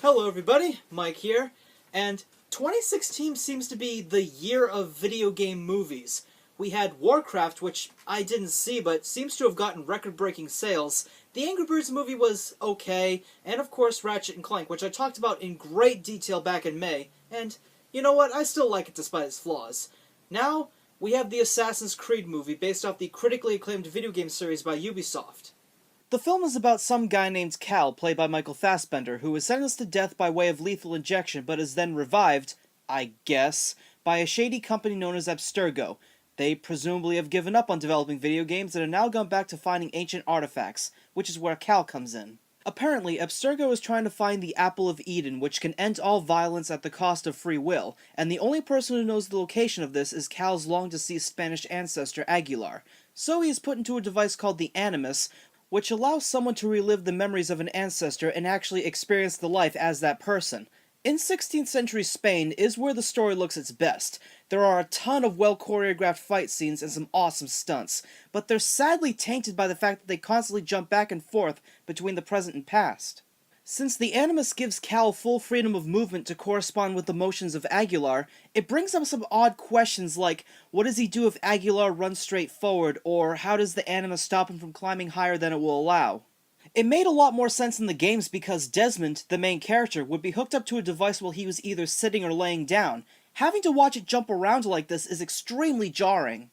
Hello everybody, Mike here, and 2016 seems to be the year of video game movies. We had Warcraft, which I didn't see, but seems to have gotten record-breaking sales. The Angry Birds movie was okay, and of course Ratchet & Clank, which I talked about in great detail back in May, and you know what, I still like it despite its flaws. Now, we have the Assassin's Creed movie based off the critically acclaimed video game series by Ubisoft. The film is about some guy named Cal, played by Michael Fassbender, who is sentenced to death by way of lethal injection, but is then revived, I guess, by a shady company known as Abstergo. They presumably have given up on developing video games and have now gone back to finding ancient artifacts, which is where Cal comes in. Apparently, Abstergo is trying to find the Apple of Eden, which can end all violence at the cost of free will, and the only person who knows the location of this is Cal's long-deceased Spanish ancestor, Aguilar. So he is put into a device called the Animus, which allows someone to relive the memories of an ancestor and actually experience the life as that person. In 16th century Spain is where the story looks its best. There are a ton of well-choreographed fight scenes and some awesome stunts, but they're sadly tainted by the fact that they constantly jump back and forth between the present and past. Since the Animus gives Cal full freedom of movement to correspond with the motions of Aguilar, it brings up some odd questions like, what does he do if Aguilar runs straight forward, or how does the Animus stop him from climbing higher than it will allow? It made a lot more sense in the games because Desmond, the main character, would be hooked up to a device while he was either sitting or laying down. Having to watch it jump around like this is extremely jarring.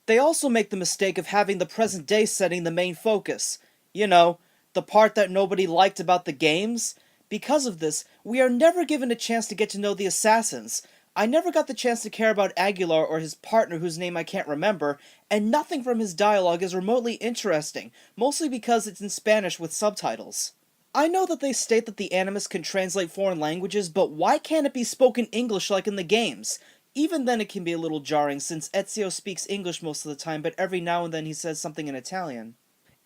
They also make the mistake of having the present day setting the main focus. You know, the part that nobody liked about the games. Because of this, we are never given a chance to get to know the assassins. I never got the chance to care about Aguilar or his partner whose name I can't remember, and nothing from his dialogue is remotely interesting, mostly because it's in Spanish with subtitles. I know that they state that the Animus can translate foreign languages, but why can't it be spoken English like in the games? Even then it can be a little jarring since Ezio speaks English most of the time, but every now and then he says something in Italian.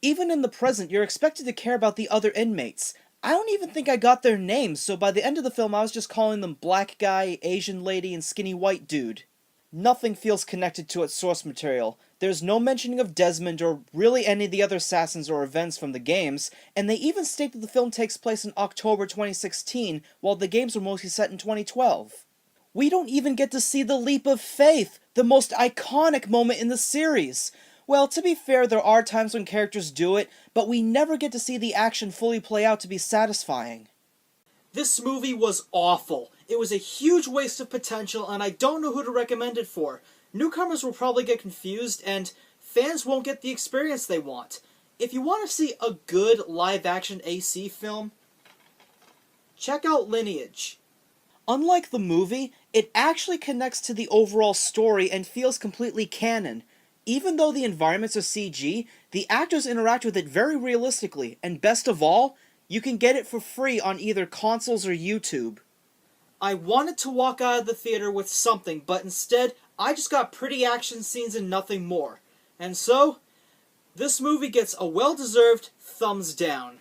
Even in the present, you're expected to care about the other inmates. I don't even think I got their names, so by the end of the film I was just calling them Black Guy, Asian Lady, and Skinny White Dude. Nothing feels connected to its source material. There's no mentioning of Desmond or really any of the other assassins or events from the games, and they even state that the film takes place in October 2016, while the games were mostly set in 2012. We don't even get to see the Leap of Faith, the most iconic moment in the series. Well, to be fair, there are times when characters do it, but we never get to see the action fully play out to be satisfying. This movie was awful. It was a huge waste of potential, and I don't know who to recommend it for. Newcomers will probably get confused, and fans won't get the experience they want. If you want to see a good live-action AC film, check out Lineage. Unlike the movie, it actually connects to the overall story and feels completely canon. Even though the environments are CG, the actors interact with it very realistically, and best of all, you can get it for free on either consoles or YouTube. I wanted to walk out of the theater with something, but instead, I just got pretty action scenes and nothing more. And so, this movie gets a well-deserved thumbs down.